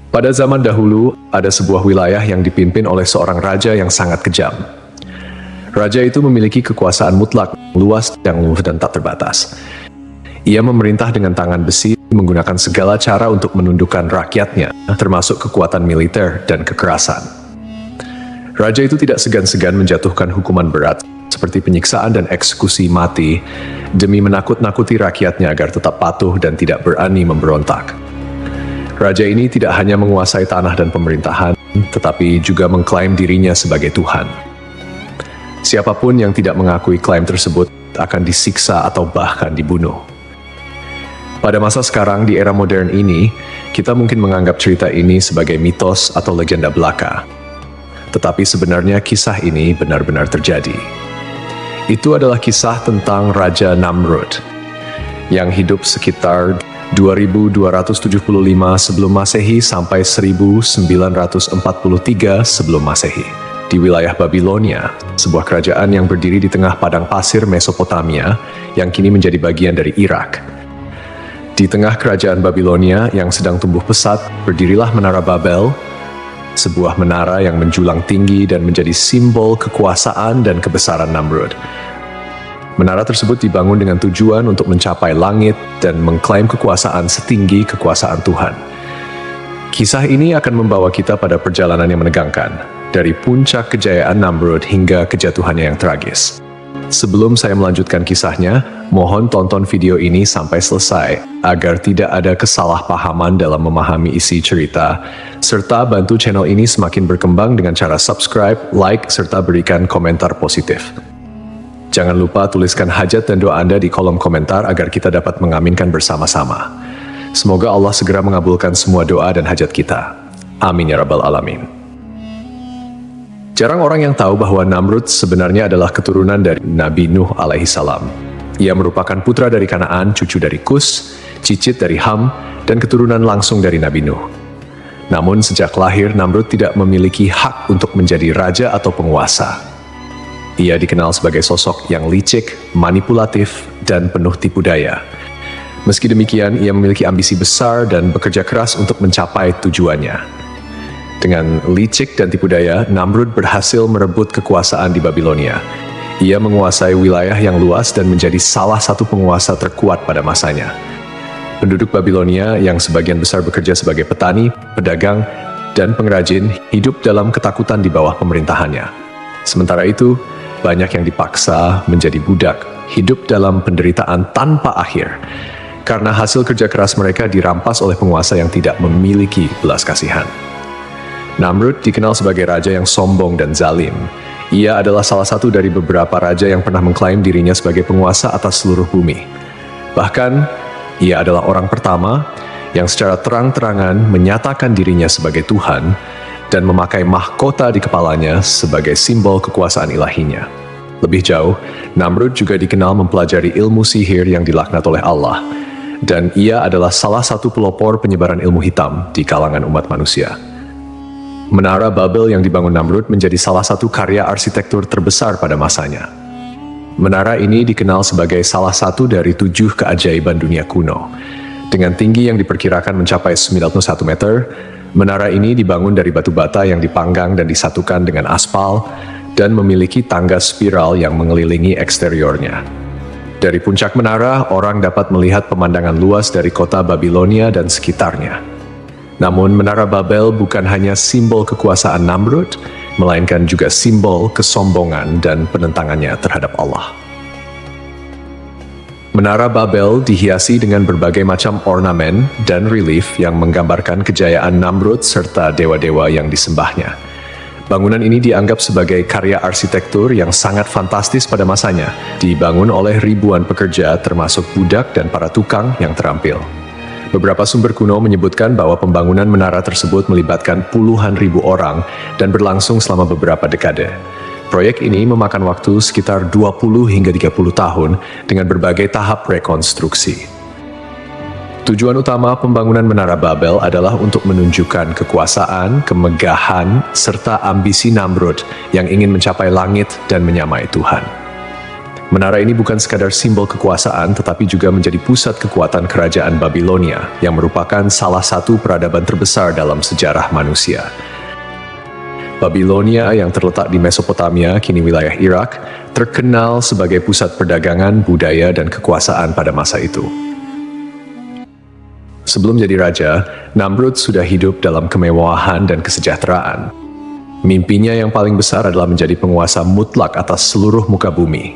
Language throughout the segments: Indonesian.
Pada zaman dahulu, ada sebuah wilayah yang dipimpin oleh seorang raja yang sangat kejam. Raja itu memiliki kekuasaan mutlak, luas, dan tak terbatas. Ia memerintah dengan tangan besi, menggunakan segala cara untuk menundukkan rakyatnya, termasuk kekuatan militer dan kekerasan. Raja itu tidak segan-segan menjatuhkan hukuman berat, seperti penyiksaan dan eksekusi mati, demi menakut-nakuti rakyatnya agar tetap patuh dan tidak berani memberontak. Raja ini tidak hanya menguasai tanah dan pemerintahan, tetapi juga mengklaim dirinya sebagai Tuhan. Siapapun yang tidak mengakui klaim tersebut akan disiksa atau bahkan dibunuh. Pada masa sekarang, di era modern ini, kita mungkin menganggap cerita ini sebagai mitos atau legenda belaka. Tetapi sebenarnya kisah ini benar-benar terjadi. Itu adalah kisah tentang Raja Namrud, yang hidup sekitar 2275 sebelum Masehi sampai 1943 sebelum Masehi. Di wilayah Babilonia, sebuah kerajaan yang berdiri di tengah padang pasir Mesopotamia yang kini menjadi bagian dari Irak. Di tengah kerajaan Babilonia yang sedang tumbuh pesat, berdirilah Menara Babel, sebuah menara yang menjulang tinggi dan menjadi simbol kekuasaan dan kebesaran Namrud. Menara tersebut dibangun dengan tujuan untuk mencapai langit dan mengklaim kekuasaan setinggi kekuasaan Tuhan. Kisah ini akan membawa kita pada perjalanan yang menegangkan, dari puncak kejayaan Namrud hingga kejatuhannya yang tragis. Sebelum saya melanjutkan kisahnya, mohon tonton video ini sampai selesai, agar tidak ada kesalahpahaman dalam memahami isi cerita, serta bantu channel ini semakin berkembang dengan cara subscribe, like, serta berikan komentar positif. Jangan lupa tuliskan hajat dan doa Anda di kolom komentar agar kita dapat mengaminkan bersama-sama. Semoga Allah segera mengabulkan semua doa dan hajat kita. Amin ya rabbal alamin. Jarang orang yang tahu bahwa Namrud sebenarnya adalah keturunan dari Nabi Nuh alaihissalam. Ia merupakan putra dari Kanaan, cucu dari Kus, cicit dari Ham, dan keturunan langsung dari Nabi Nuh. Namun sejak lahir, Namrud tidak memiliki hak untuk menjadi raja atau penguasa. Ia dikenal sebagai sosok yang licik, manipulatif, dan penuh tipu daya. Meski demikian, ia memiliki ambisi besar dan bekerja keras untuk mencapai tujuannya. Dengan licik dan tipu daya, Namrud berhasil merebut kekuasaan di Babilonia. Ia menguasai wilayah yang luas dan menjadi salah satu penguasa terkuat pada masanya. Penduduk Babilonia yang sebagian besar bekerja sebagai petani, pedagang, dan pengrajin hidup dalam ketakutan di bawah pemerintahannya. Sementara itu, banyak yang dipaksa menjadi budak, hidup dalam penderitaan tanpa akhir, karena hasil kerja keras mereka dirampas oleh penguasa yang tidak memiliki belas kasihan. Namrud dikenal sebagai raja yang sombong dan zalim. Ia adalah salah satu dari beberapa raja yang pernah mengklaim dirinya sebagai penguasa atas seluruh bumi. Bahkan, ia adalah orang pertama yang secara terang-terangan menyatakan dirinya sebagai Tuhan dan memakai mahkota di kepalanya sebagai simbol kekuasaan ilahinya. Lebih jauh, Namrud juga dikenal mempelajari ilmu sihir yang dilaknat oleh Allah, dan ia adalah salah satu pelopor penyebaran ilmu hitam di kalangan umat manusia. Menara Babel yang dibangun Namrud menjadi salah satu karya arsitektur terbesar pada masanya. Menara ini dikenal sebagai salah satu dari 7 keajaiban dunia kuno. Dengan tinggi yang diperkirakan mencapai 91 meter, menara ini dibangun dari batu bata yang dipanggang dan disatukan dengan aspal dan memiliki tangga spiral yang mengelilingi eksteriornya. Dari puncak menara, orang dapat melihat pemandangan luas dari kota Babilonia dan sekitarnya. Namun, Menara Babel bukan hanya simbol kekuasaan Namrud, melainkan juga simbol kesombongan dan penentangannya terhadap Allah. Menara Babel dihiasi dengan berbagai macam ornamen dan relief yang menggambarkan kejayaan Namrud serta dewa-dewa yang disembahnya. Bangunan ini dianggap sebagai karya arsitektur yang sangat fantastis pada masanya, dibangun oleh ribuan pekerja termasuk budak dan para tukang yang terampil. Beberapa sumber kuno menyebutkan bahwa pembangunan menara tersebut melibatkan puluhan ribu orang dan berlangsung selama beberapa dekade. Proyek ini memakan waktu sekitar 20 hingga 30 tahun dengan berbagai tahap rekonstruksi. Tujuan utama pembangunan Menara Babel adalah untuk menunjukkan kekuasaan, kemegahan, serta ambisi Namrud yang ingin mencapai langit dan menyamai Tuhan. Menara ini bukan sekadar simbol kekuasaan, tetapi juga menjadi pusat kekuatan kerajaan Babilonia, yang merupakan salah satu peradaban terbesar dalam sejarah manusia. Babilonia yang terletak di Mesopotamia, kini wilayah Irak, terkenal sebagai pusat perdagangan, budaya, dan kekuasaan pada masa itu. Sebelum jadi raja, Namrud sudah hidup dalam kemewahan dan kesejahteraan. Mimpinya yang paling besar adalah menjadi penguasa mutlak atas seluruh muka bumi.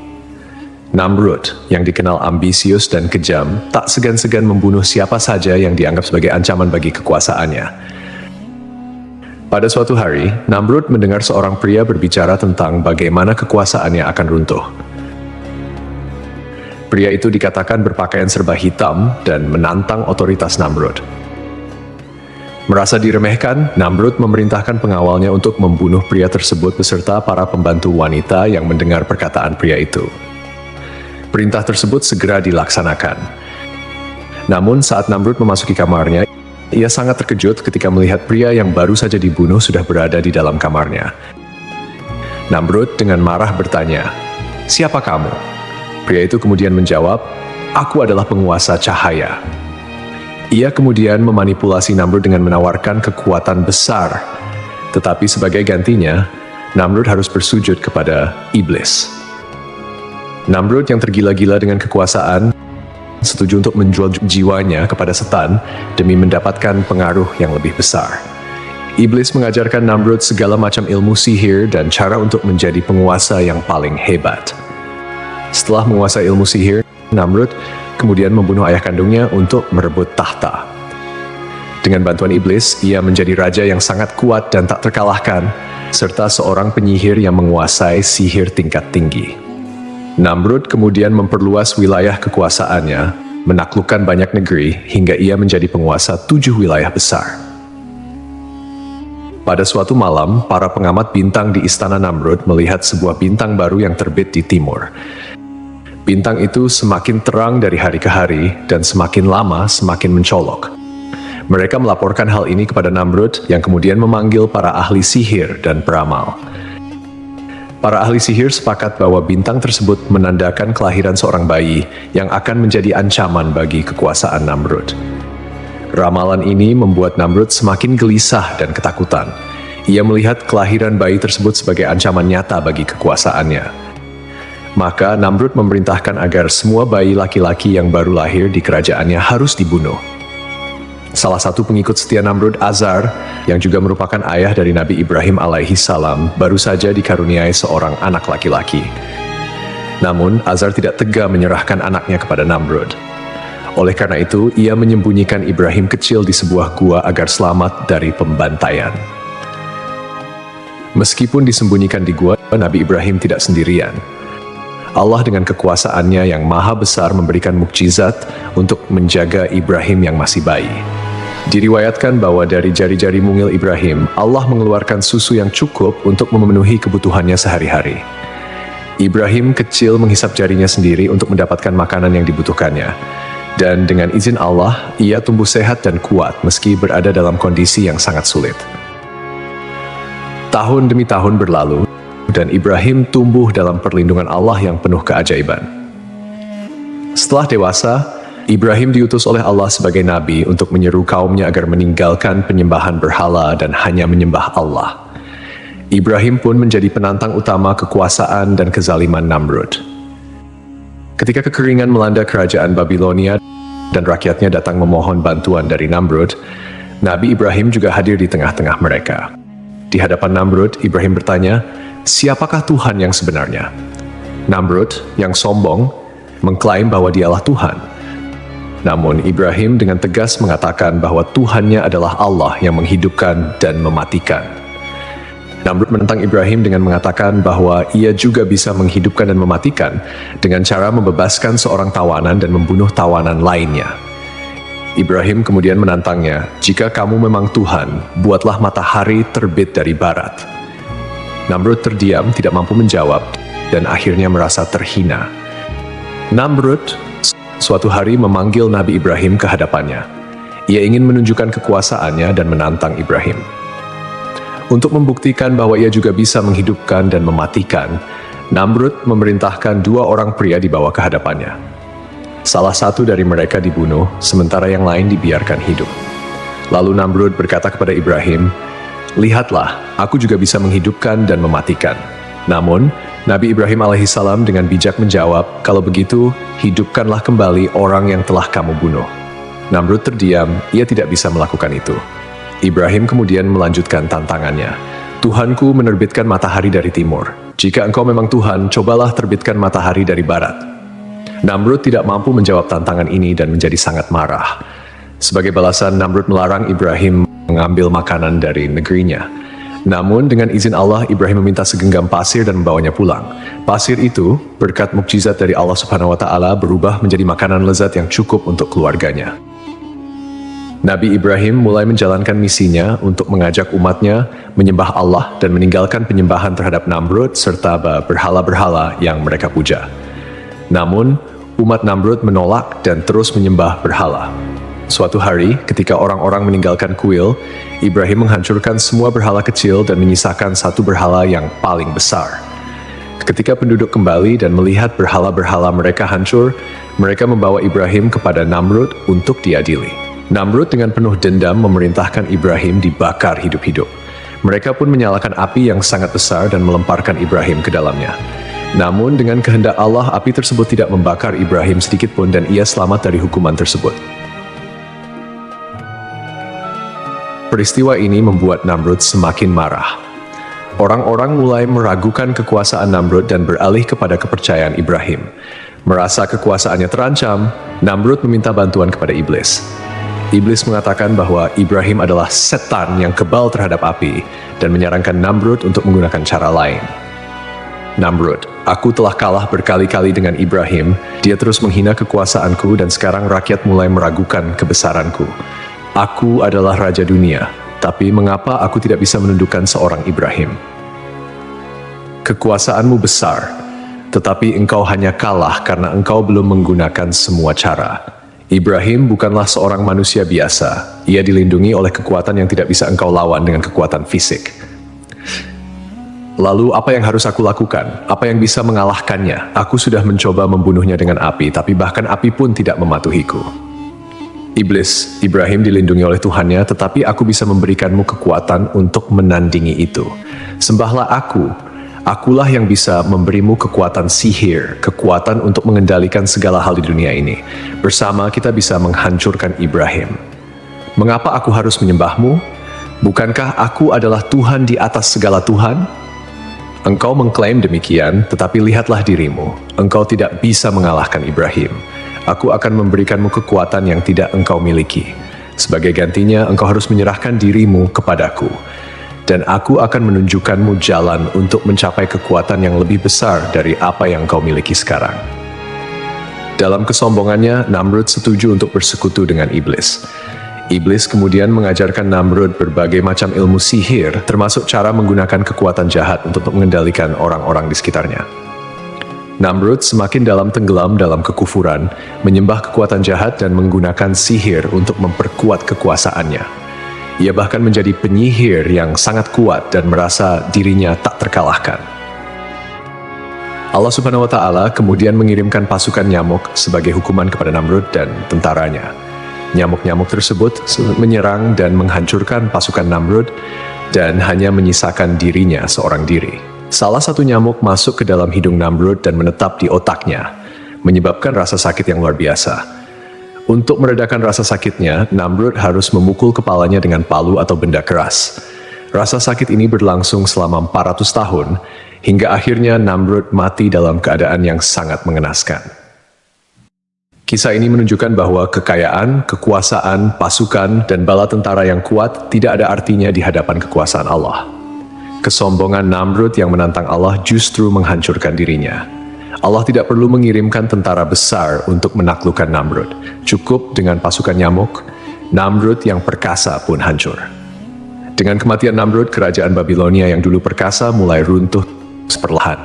Namrud, yang dikenal ambisius dan kejam, tak segan-segan membunuh siapa saja yang dianggap sebagai ancaman bagi kekuasaannya. Pada suatu hari, Namrud mendengar seorang pria berbicara tentang bagaimana kekuasaannya akan runtuh. Pria itu dikatakan berpakaian serba hitam dan menantang otoritas Namrud. Merasa diremehkan, Namrud memerintahkan pengawalnya untuk membunuh pria tersebut beserta para pembantu wanita yang mendengar perkataan pria itu. Perintah tersebut segera dilaksanakan. Namun saat Namrud memasuki kamarnya, ia sangat terkejut ketika melihat pria yang baru saja dibunuh sudah berada di dalam kamarnya. Namrud dengan marah bertanya, "Siapa kamu?" Pria itu kemudian menjawab, "Aku adalah penguasa cahaya." Ia kemudian memanipulasi Namrud dengan menawarkan kekuatan besar. Tetapi sebagai gantinya, Namrud harus bersujud kepada iblis. Namrud yang tergila-gila dengan kekuasaan setuju untuk menjual jiwanya kepada setan demi mendapatkan pengaruh yang lebih besar. Iblis mengajarkan Namrud segala macam ilmu sihir dan cara untuk menjadi penguasa yang paling hebat. Setelah menguasai ilmu sihir, Namrud kemudian membunuh ayah kandungnya untuk merebut tahta. Dengan bantuan iblis, ia menjadi raja yang sangat kuat dan tak terkalahkan, serta seorang penyihir yang menguasai sihir tingkat tinggi. Namrud kemudian memperluas wilayah kekuasaannya, menaklukkan banyak negeri hingga ia menjadi penguasa 7 wilayah besar. Pada suatu malam, para pengamat bintang di istana Namrud melihat sebuah bintang baru yang terbit di timur. Bintang itu semakin terang dari hari ke hari dan semakin lama semakin mencolok. Mereka melaporkan hal ini kepada Namrud yang kemudian memanggil para ahli sihir dan peramal. Para ahli sihir sepakat bahwa bintang tersebut menandakan kelahiran seorang bayi yang akan menjadi ancaman bagi kekuasaan Namrud. Ramalan ini membuat Namrud semakin gelisah dan ketakutan. Ia melihat kelahiran bayi tersebut sebagai ancaman nyata bagi kekuasaannya. Maka Namrud memerintahkan agar semua bayi laki-laki yang baru lahir di kerajaannya harus dibunuh. Salah satu pengikut setia Namrud, Azar, yang juga merupakan ayah dari Nabi Ibrahim alaihi salam, baru saja dikaruniai seorang anak laki-laki. Namun, Azar tidak tega menyerahkan anaknya kepada Namrud. Oleh karena itu, ia menyembunyikan Ibrahim kecil di sebuah gua agar selamat dari pembantaian. Meskipun disembunyikan di gua, Nabi Ibrahim tidak sendirian. Allah dengan kekuasaannya yang maha besar memberikan mukjizat untuk menjaga Ibrahim yang masih bayi. Diriwayatkan bahwa dari jari-jari mungil Ibrahim, Allah mengeluarkan susu yang cukup untuk memenuhi kebutuhannya sehari-hari. Ibrahim kecil menghisap jarinya sendiri untuk mendapatkan makanan yang dibutuhkannya. Dan dengan izin Allah, ia tumbuh sehat dan kuat meski berada dalam kondisi yang sangat sulit. Tahun demi tahun berlalu, dan Ibrahim tumbuh dalam perlindungan Allah yang penuh keajaiban. Setelah dewasa, Ibrahim diutus oleh Allah sebagai nabi untuk menyeru kaumnya agar meninggalkan penyembahan berhala dan hanya menyembah Allah. Ibrahim pun menjadi penantang utama kekuasaan dan kezaliman Namrud. Ketika kekeringan melanda kerajaan Babilonia dan rakyatnya datang memohon bantuan dari Namrud, Nabi Ibrahim juga hadir di tengah-tengah mereka. Di hadapan Namrud, Ibrahim bertanya, "Siapakah Tuhan yang sebenarnya?" Namrud, yang sombong, mengklaim bahwa dialah Tuhan. Namun Ibrahim dengan tegas mengatakan bahwa Tuhannya adalah Allah yang menghidupkan dan mematikan. Namrud menentang Ibrahim dengan mengatakan bahwa ia juga bisa menghidupkan dan mematikan dengan cara membebaskan seorang tawanan dan membunuh tawanan lainnya. Ibrahim kemudian menantangnya, "Jika kamu memang Tuhan, buatlah matahari terbit dari barat." Namrud terdiam, tidak mampu menjawab, dan akhirnya merasa terhina. Namrud suatu hari memanggil Nabi Ibrahim ke hadapannya. Ia ingin menunjukkan kekuasaannya dan menantang Ibrahim. Untuk membuktikan bahwa ia juga bisa menghidupkan dan mematikan, Namrud memerintahkan 2 orang pria dibawa ke hadapannya. Salah satu dari mereka dibunuh, sementara yang lain dibiarkan hidup. Lalu Namrud berkata kepada Ibrahim, "Lihatlah, aku juga bisa menghidupkan dan mematikan." Namun, Nabi Ibrahim alaihissalam dengan bijak menjawab, "Kalau begitu, hidupkanlah kembali orang yang telah kamu bunuh." Namrud terdiam, ia tidak bisa melakukan itu. Ibrahim kemudian melanjutkan tantangannya. "Tuhanku menerbitkan matahari dari timur. Jika engkau memang Tuhan, cobalah terbitkan matahari dari barat." Namrud tidak mampu menjawab tantangan ini dan menjadi sangat marah. Sebagai balasan, Namrud melarang Ibrahim mengambil makanan dari negerinya. Namun dengan izin Allah, Ibrahim meminta segenggam pasir dan membawanya pulang. Pasir itu, berkat mukjizat dari Allah Subhanahu wa Ta'ala, berubah menjadi makanan lezat yang cukup untuk keluarganya. Nabi Ibrahim mulai menjalankan misinya untuk mengajak umatnya menyembah Allah dan meninggalkan penyembahan terhadap Namrud serta berhala-berhala yang mereka puja. Namun, umat Namrud menolak dan terus menyembah berhala. Suatu hari, ketika orang-orang meninggalkan kuil, Ibrahim menghancurkan semua berhala kecil dan menyisakan satu berhala yang paling besar. Ketika penduduk kembali dan melihat berhala-berhala mereka hancur, mereka membawa Ibrahim kepada Namrud untuk diadili. Namrud dengan penuh dendam memerintahkan Ibrahim dibakar hidup-hidup. Mereka pun menyalakan api yang sangat besar dan melemparkan Ibrahim ke dalamnya. Namun dengan kehendak Allah, api tersebut tidak membakar Ibrahim sedikitpun dan ia selamat dari hukuman tersebut. Peristiwa ini membuat Namrud semakin marah. Orang-orang mulai meragukan kekuasaan Namrud dan beralih kepada kepercayaan Ibrahim. Merasa kekuasaannya terancam, Namrud meminta bantuan kepada iblis. Iblis mengatakan bahwa Ibrahim adalah setan yang kebal terhadap api dan menyarankan Namrud untuk menggunakan cara lain. "Namrud, aku telah kalah berkali-kali dengan Ibrahim, dia terus menghina kekuasaanku dan sekarang rakyat mulai meragukan kebesaranku. Aku adalah raja dunia, tapi mengapa aku tidak bisa menundukkan seorang Ibrahim? Kekuasaanmu besar, tetapi engkau hanya kalah karena engkau belum menggunakan semua cara. Ibrahim bukanlah seorang manusia biasa. Ia dilindungi oleh kekuatan yang tidak bisa engkau lawan dengan kekuatan fisik. Lalu apa yang harus aku lakukan? Apa yang bisa mengalahkannya? Aku sudah mencoba membunuhnya dengan api, tapi bahkan api pun tidak mematuhiku." Iblis, Ibrahim dilindungi oleh Tuhannya, tetapi aku bisa memberikanmu kekuatan untuk menandingi itu. Sembahlah aku. Akulah yang bisa memberimu kekuatan sihir, kekuatan untuk mengendalikan segala hal di dunia ini. Bersama kita bisa menghancurkan Ibrahim. Mengapa aku harus menyembahmu? Bukankah aku adalah Tuhan di atas segala Tuhan? Engkau mengklaim demikian, tetapi lihatlah dirimu. Engkau tidak bisa mengalahkan Ibrahim. Aku akan memberikanmu kekuatan yang tidak engkau miliki. Sebagai gantinya, engkau harus menyerahkan dirimu kepadaku. Dan aku akan menunjukkanmu jalan untuk mencapai kekuatan yang lebih besar dari apa yang kau miliki sekarang. Dalam kesombongannya, Namrud setuju untuk bersekutu dengan iblis. Iblis kemudian mengajarkan Namrud berbagai macam ilmu sihir, termasuk cara menggunakan kekuatan jahat untuk mengendalikan orang-orang di sekitarnya. Namrud semakin tenggelam dalam kekufuran, menyembah kekuatan jahat dan menggunakan sihir untuk memperkuat kekuasaannya. Ia bahkan menjadi penyihir yang sangat kuat dan merasa dirinya tak terkalahkan. Allah Subhanahu wa Ta'ala kemudian mengirimkan pasukan nyamuk sebagai hukuman kepada Namrud dan tentaranya. Nyamuk-nyamuk tersebut menyerang dan menghancurkan pasukan Namrud dan hanya menyisakan dirinya seorang diri. Salah satu nyamuk masuk ke dalam hidung Namrud dan menetap di otaknya, menyebabkan rasa sakit yang luar biasa. Untuk meredakan rasa sakitnya, Namrud harus memukul kepalanya dengan palu atau benda keras. Rasa sakit ini berlangsung selama 400 tahun, hingga akhirnya Namrud mati dalam keadaan yang sangat mengenaskan. Kisah ini menunjukkan bahwa kekayaan, kekuasaan, pasukan, dan bala tentara yang kuat tidak ada artinya di hadapan kekuasaan Allah. Kesombongan Namrud yang menantang Allah justru menghancurkan dirinya. Allah tidak perlu mengirimkan tentara besar untuk menaklukkan Namrud. Cukup dengan pasukan nyamuk, Namrud yang perkasa pun hancur. Dengan kematian Namrud, kerajaan Babilonia yang dulu perkasa mulai runtuh perlahan.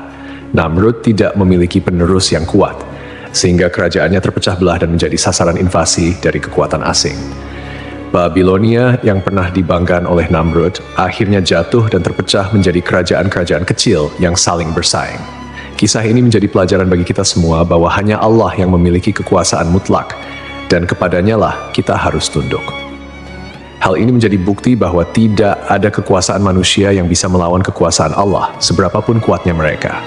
Namrud tidak memiliki penerus yang kuat, sehingga kerajaannya terpecah belah dan menjadi sasaran invasi dari kekuatan asing. Babilonia yang pernah dibanggakan oleh Namrud akhirnya jatuh dan terpecah menjadi kerajaan-kerajaan kecil yang saling bersaing. Kisah ini menjadi pelajaran bagi kita semua bahwa hanya Allah yang memiliki kekuasaan mutlak, dan kepadanya lah kita harus tunduk. Hal ini menjadi bukti bahwa tidak ada kekuasaan manusia yang bisa melawan kekuasaan Allah, seberapapun kuatnya mereka.